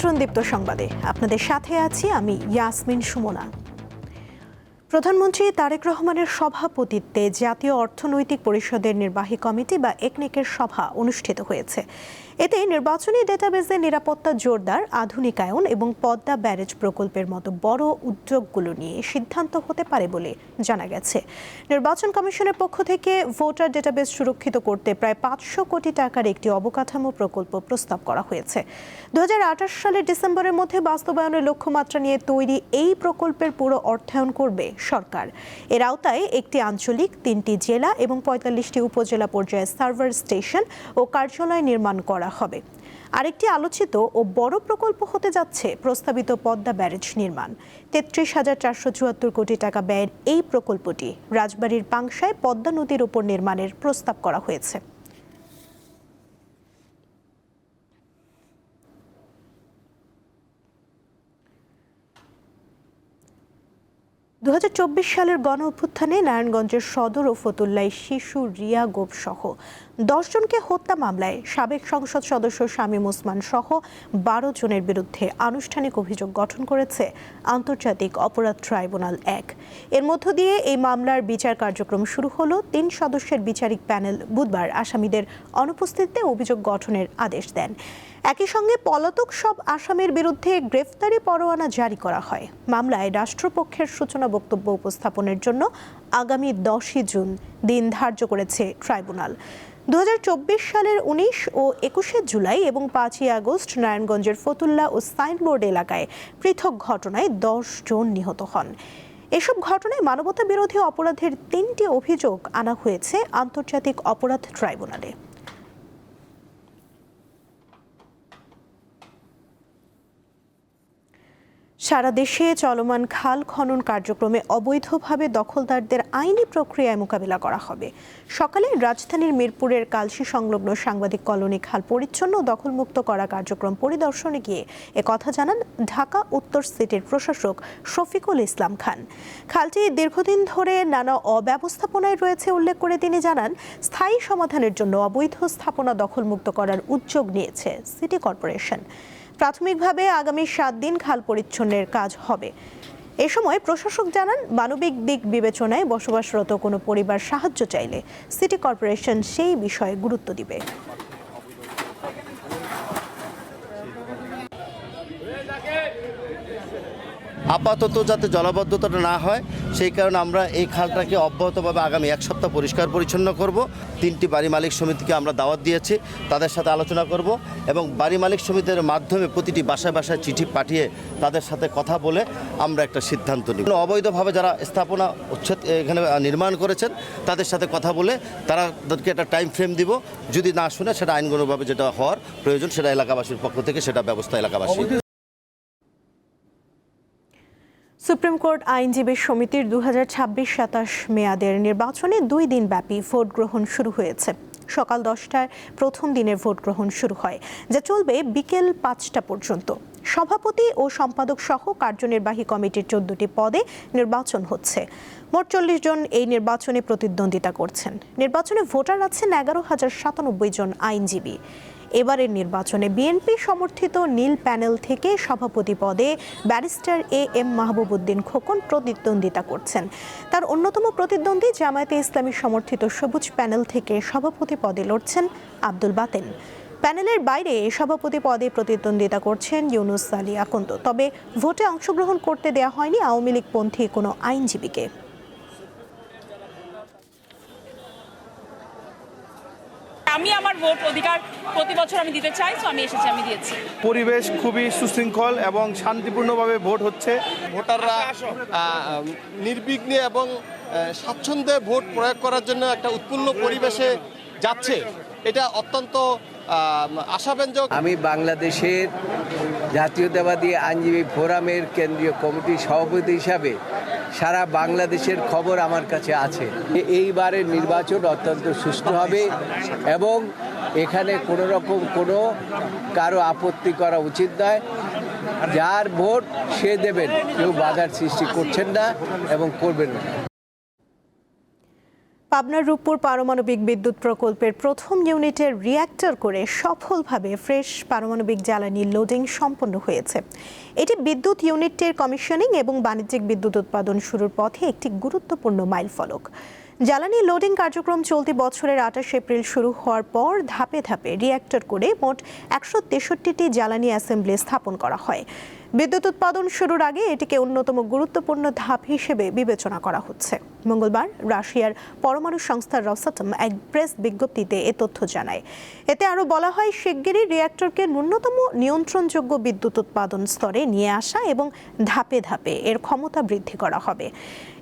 আমন্ত্রণ দীপ্ত সংবাদে আপনাদের সাথে আছি আমি ইয়াসমিন সুমনা। প্রধানমন্ত্রী তারেক রহমানের সভাপতিত্বে জাতীয় অর্থনৈতিক পরিষদের নির্বাহী কমিটি বা একনেকের সভা অনুষ্ঠিত হয়েছে। এতে নির্বাচনী ডেটাবেজের নিরাপত্তা জোরদার, আধুনিকায়ন এবং পদ্মা ব্যারেজ প্রকল্পের মতো বড় উদ্যোগগুলো নিয়ে সিদ্ধান্ত হতে পারে বলে জানা গেছে। নির্বাচন কমিশনের পক্ষ থেকে ভোটার ডেটাবেজ সুরক্ষিত করতে প্রায় 500 কোটি টাকার একটি অবকাঠামো প্রকল্প প্রস্তাব করা হয়েছে। 2028 সালের ডিসেম্বরের মধ্যে বাস্তবায়নের লক্ষ্যমাত্রা নিয়ে তৈরি এই প্রকল্পের পুরো অর্থায়ন করবে সরকার। এর আওতায় একটি আঞ্চলিক, 3টি জেলা এবং 45টি উপজেলা পর্যায়ে সার্ভার স্টেশন ও কার্যালয় নির্মাণ করা হবে। আরেকটি আলোচিত ও বড় প্রকল্প হতে যাচ্ছে প্রস্তাবিত পদ্মা ব্যারেজ নির্মাণ। 33,474 কোটি টাকা ব্যয়ের এই প্রকল্পটি রাজবাড়ীর পাংশায় পদ্মা নদীর উপর নির্মাণের প্রস্তাব করা হয়েছে। 2024 সালের গণ অভ্যুত্থানে নারায়ণগঞ্জের সদর ও ফতুল্লায় শিশু রিয়া গোপ সহ 10 জনকে হত্যা মামলায় সাবেক সংসদ সদস্য শামীম ওসমান সহ 12 জনের বিরুদ্ধে আনুষ্ঠানিক অভিযোগ গঠন করেছে আন্তর্জাতিক অপরাধ ট্রাইব্যুনাল 1। এর মধ্য দিয়ে এই মামলার বিচার কার্যক্রম শুরু হলো। 3 সদস্যের বিচারিক প্যানেল বুধবার আসামিদের অনুপস্থিতিতে অভিযোগ গঠনের আদেশ দেন। একই সঙ্গে পলাতক সব আসামির বিরুদ্ধে গ্রেফতারি পরোয়ানা জারি করা হয়। মামলায় রাষ্ট্রপক্ষের সূচনা বক্তব্য উপস্থাপনের জন্য আগামী 10 জুন দিন ধার্য করেছে ট্রাইব্যুনাল। 2024 সালের 19 ও 21 জুলাই এবং 5 আগস্ট নারায়ণগঞ্জের ফতুল্লা ও সাইনবোর্ড এলাকায় পৃথক ঘটনায় 10 জন নিহত হন। এসব ঘটনায় মানবতা বিরোধী অপরাধের 3টি অভিযোগ আনা হয়েছে আন্তর্জাতিক অপরাধ ট্রাইব্যুনালে। সারা দেশে চলমান খাল খনন কার্যক্রমে অবৈধভাবে দখলদারদের আইনি প্রক্রিয়ায় মোকাবিলা করা হবে। সকালে রাজধানীর মিরপুরের কালশী সংলগ্ন সাংবাদিক কলোনি খাল পরিচ্ছন্ন ও দখলমুক্ত করা কার্যক্রম পরিদর্শনে গিয়ে একথা জানান ঢাকা উত্তর সিটির প্রশাসক শফিকুল ইসলাম খান। খালটি দীর্ঘদিন ধরে নানা অব্যবস্থাপনায় রয়েছে উল্লেখ করে তিনি জানান, স্থায়ী সমাধানের জন্য অবৈধ স্থাপনা দখলমুক্ত করার উদ্যোগ নিয়েছে সিটি কর্পোরেশন। প্রাথমিকভাবে আগামী 7 দিন খাল পরিচ্ছন্নের কাজ হবে। এ সময় প্রশাসক জানান, মানবিক দিক বিবেচনায় বসবাসরত কোনো পরিবার সাহায্য চাইলে সিটি কর্পোরেশন সেই বিষয়ে গুরুত্ব দিবে। আপাতত যাতে জলাবদ্ধতাটা না হয় সেই কারণে আমরা এই খালটাকে অব্যাহতভাবে আগামী 1 সপ্তাহ পরিষ্কার পরিচ্ছন্ন করব। 3টি বাড়ি মালিক সমিতিকে আমরা দাওয়াত দিয়েছি, তাদের সাথে আলোচনা করব এবং বাড়ি মালিক সমিতির মাধ্যমে প্রতিটি বাসায় বাসায় চিঠি পাঠিয়ে তাদের সাথে কথা বলে আমরা একটা সিদ্ধান্ত নিব। অবৈধভাবে যারা স্থাপনা উচ্ছেদ এখানে নির্মাণ করেছেন তাদের সাথে কথা বলে তাদেরকে একটা টাইম ফ্রেম দিব। যদি না শুনে সেটা আইনগতভাবে যেটা হওয়ার প্রয়োজন সেটা এলাকাবাসীর পক্ষ থেকে সেটা ব্যবস্থা এলাকাবাসী। সুপ্রিম কোর্ট আইনজীবী সমিতির 2026-27 মেয়াদের নির্বাচনে 2 দিন ব্যাপী ভোট গ্রহণ শুরু হয়েছে। সকাল 10টায় প্রথম দিনের ভোট গ্রহণ শুরু হয়, যা চলবে বিকেল 5টা পর্যন্ত। সভাপতি ও সম্পাদক সহ কার্যনির্বাহী কমিটির 14টি পদে নির্বাচন হচ্ছে। মোট 40 জন এই নির্বাচনে প্রতিদ্বন্দ্বিতা করছেন। নির্বাচনে ভোটার আছেন 11,097 জন আইনজীবী। এবারের নির্বাচনে বিএনপি সমর্থিত নীল প্যানেল থেকে সভাপতি পদে ব্যারিস্টার AM মাহবুবউদ্দিন খোকন প্রতিদ্বন্দ্বিতা করছেন। তার অন্যতম প্রতিদ্বন্দ্বী জামায়াতে ইসলামী সমর্থিত সবুজ প্যানেল থেকে সভাপতি পদে লড়ছেন আব্দুল বাতেন। প্যানেলের বাইরে সভাপতি পদে প্রতিদ্বন্দ্বিতা করছেন ইউনুস আলী আকন্দ। তবে ভোটে অংশগ্রহণ করতে দেওয়া হয়নি আওয়ামী লীগপন্থী কোনো আইনজীবীকে। আমি আমার ভোট অধিকার প্রতি বছর আমি দিতে চাই, তো আমি এসেছি, আমি দিয়েছি। পরিবেশ খুবই সুশৃঙ্খল এবং শান্তিপূর্ণভাবে ভোট হচ্ছে। ভোটাররা নির্বিঘ্নে এবং স্বাচ্ছন্দ্যে ভোট প্রয়োগ করার জন্য একটা উৎপন্ন পরিবেশে যাচ্ছে, এটা অত্যন্ত আশাব্যঞ্জক। আমি বাংলাদেশের জাতীয়তাবাদী আইনজীবী ফোরামের কেন্দ্রীয় কমিটির সভাপতি হিসাবে সারা বাংলাদেশের খবর আমার কাছে আছে। এইবারের নির্বাচন অত্যন্ত সুষ্ঠু হবে এবং এখানে কোনো রকম কারো আপত্তি করা উচিত নয়। যার ভোট সে দেবেন, কেউ বাধার সৃষ্টি করছেন না এবং করবেন না। পাবনার রূপপুর পারমাণবিক বিদ্যুৎ প্রকল্পের প্রথম ইউনিটের রিঅ্যাক্টর করে সফলভাবে ফ্রেশ পারমাণবিক জ্বালানি লোডিং সম্পন্ন হয়েছে। এটি বিদ্যুৎ ইউনিটের কমিশনিং এবং বাণিজ্যিক বিদ্যুৎ উৎপাদন শুরুর পথে একটি গুরুত্বপূর্ণ মাইলফলক। জ্বালানি লোডিং কার্যক্রম চলতি বছরের 28 এপ্রিল শুরু হওয়ার পর ধাপে ধাপে রিঅ্যাক্টর করে মোট 163টি জ্বালানি অ্যাসেম্বলি স্থাপন করা হয়। বিদ্যুৎ উৎপাদন শুরুর আগে এটিকে অন্যতম গুরুত্বপূর্ণ ধাপ হিসেবে বিবেচনা করা হচ্ছে। মঙ্গলবার রাশিয়ার পরমাণু সংস্থা রসাটম এক প্রেস বিজ্ঞপ্তিতে এ তথ্য জানায়। এতে আরও বলা হয়, শিগগিরই রিঅ্যাক্টরকে ন্যূনতম নিয়ন্ত্রণযোগ্য বিদ্যুৎ উৎপাদন স্তরে নিয়ে আসা এবং ধাপে ধাপে এর ক্ষমতা বৃদ্ধি করা হবে।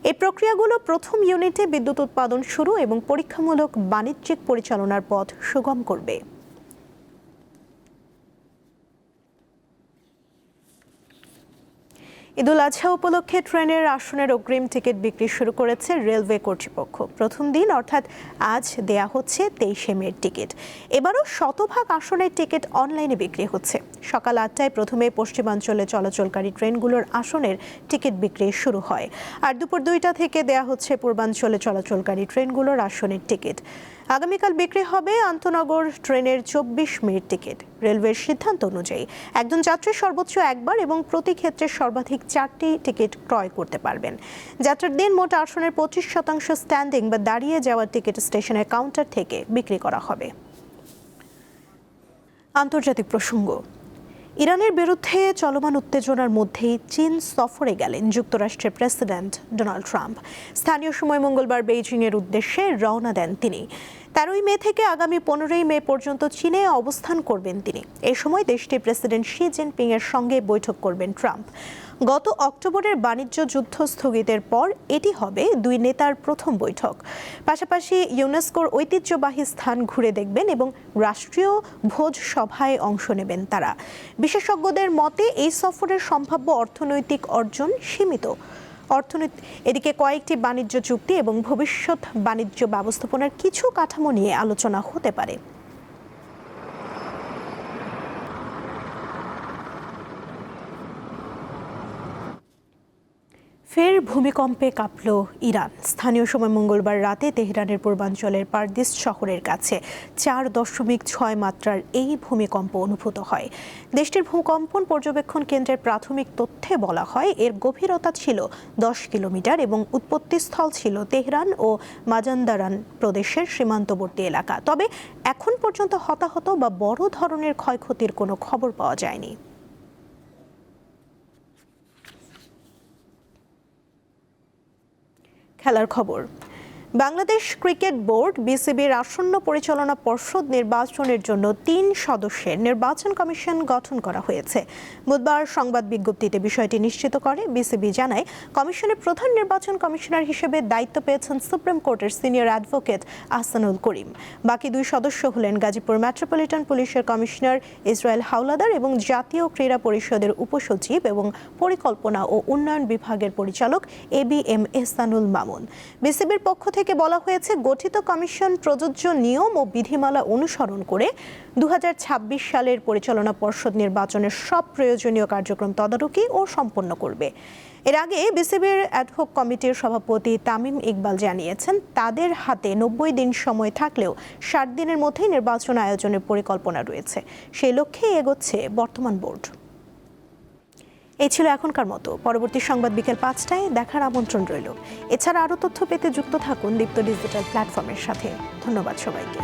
এই প্রক্রিয়াগুলো প্রথম ইউনিটে বিদ্যুৎ উৎপাদন শুরু এবং পরীক্ষামূলক বাণিজ্যিক পরিচালনার পথ সুগম করবে। ঈদুল আজহা উপলক্ষে ট্রেনের আসনের অগ্রিম টিকিট বিক্রি শুরু করেছে রেলওয়ে কর্তৃপক্ষ। প্রথম দিন অর্থাৎ আজ দেয়া হচ্ছে 23 মের টিকিট। এবারও শতভাগ আসনের টিকিট অনলাইনে বিক্রি হচ্ছে। সকাল 8টায় প্রথমে পশ্চিমাঞ্চলে চলাচলকারী ট্রেনগুলোর আসনের টিকিট বিক্রি শুরু হয়, আর দুপুর 2টা থেকে দেয়া হচ্ছে পূর্বাঞ্চলে চলাচলকারী ট্রেনগুলোর আসনের টিকিট। আগামীকাল বিক্রি হবে আন্তনগর ট্রেনের 24 মের টিকিট। রেলওয়ের সিদ্ধান্ত অনুযায়ী একজন যাত্রী সর্বোচ্চ একবার এবং প্রতি ক্ষেত্রে সর্বাধিক 4টি টিকিট ক্রয় করতে পারবেন। যাত্রার দিন মোট আসনের 25% স্ট্যান্ডিং বা দাঁড়িয়ে যাওয়ার টিকিট স্টেশনের কাউন্টার থেকে বিক্রি করা হবে। আন্তর্জাতিক প্রসঙ্গ। ইরানের বিরুদ্ধে চলমান উত্তেজনার মধ্যেই চীন সফরে গেলেন যুক্তরাষ্ট্রের প্রেসিডেন্ট ডোনাল্ড ট্রাম্প। স্থানীয় সময় মঙ্গলবার বেইজিংয়ের উদ্দেশ্যে রওনা দেন তিনি। 13 মে থেকে আগামী 15 মে পর্যন্ত চীনে অবস্থান করবেন তিনি। এ সময় দেশটির প্রেসিডেন্ট শি জিনপিং এর সঙ্গে বৈঠক করবেন ট্রাম্প। গত অক্টোবরের বাণিজ্য যুদ্ধ স্থগিতের পর এটি হবে দুই নেতার প্রথম বৈঠক। পাশাপাশি ইউনেস্কোর ঐতিহ্যবাহী স্থান ঘুরে দেখবেন এবং রাষ্ট্রীয় ভোজ সভায় অংশ নেবেন তারা। বিশেষজ্ঞদের মতে এই সফরের সম্ভাব্য অর্থনৈতিক অর্জন সীমিত। এদিকে কয়েকটি বাণিজ্য চুক্তি এবং ভবিষ্যৎ বাণিজ্য ব্যবস্থাপনার কিছু কাঠামো নিয়ে আলোচনা হতে পারে। ফের ভূমিকম্পে কাঁপল ইরান। স্থানীয় সময় মঙ্গলবার রাতে তেহরানের পূর্বাঞ্চলের পারদিস শহরের কাছে 4.6 মাত্রার এই ভূমিকম্প অনুভূত হয়। দেশটির ভূকম্পন পর্যবেক্ষণ কেন্দ্রের প্রাথমিক তথ্যে বলা হয়, এর গভীরতা ছিল 10 কিলোমিটার এবং উৎপত্তিস্থল ছিল তেহরান ও মাজান্দারান প্রদেশের সীমান্তবর্তী এলাকা। তবে এখন পর্যন্ত হতাহত বা বড় ধরনের ক্ষয়ক্ষতির কোনো খবর পাওয়া যায়নি। খেলার খবর। বাংলাদেশ ক্রিকেট বোর্ড বিসিবির আসন্ন পরিচালনা পর্ষদ নির্বাচনের জন্য 3 সদস্যের নির্বাচন কমিশন গঠন করা হয়েছে। বুধবার সংবাদ বিজ্ঞপ্তিতে বিষয়টি নিশ্চিত করে বিসিবি জানায়, কমিশনের প্রধান নির্বাচন কমিশনার হিসেবে দায়িত্ব পেয়েছেন সুপ্রিম কোর্টের সিনিয়র অ্যাডভোকেট আহসানুল করিম। বাকি 2 সদস্য হলেন গাজীপুর মেট্রোপলিটন পুলিশের কমিশনার ইসরায়েল হাওলাদার এবং জাতীয় ক্রীড়া পরিষদের উপসচিব এবং পরিকল্পনা ও উন্নয়ন বিভাগের পরিচালক ABM এহসানুল মামুন। বিসিবির পক্ষ থেকে বলা হয়েছে, গঠিত কমিশন প্রযোজ্য নিয়ম ও বিধিমালা অনুসরণ করে 2026 সালের পরিচালনা পর্ষদ নির্বাচনের সব প্রয়োজনীয় কার্যক্রম তদারকি ও সম্পন্ন করবে। এর আগে বিসিবির অ্যাডহক কমিটির সভাপতি তামিম ইকবাল জানিয়েছেন, তাদের হাতে 90 দিন সময় থাকলেও 60 দিনের মধ্যেই নির্বাচন আয়োজনের পরিকল্পনা রয়েছে। সেই লক্ষ্যে এগোচ্ছে বর্তমান বোর্ড। এই ছিল এখনকার মতো। পরবর্তী সংবাদ বিকেল 5টায় দেখার আমন্ত্রণ রইল। এছাড়া আরও তথ্য পেতে যুক্ত থাকুন দীপ্ত ডিজিটাল প্ল্যাটফর্মের সাথে। ধন্যবাদ সবাইকে।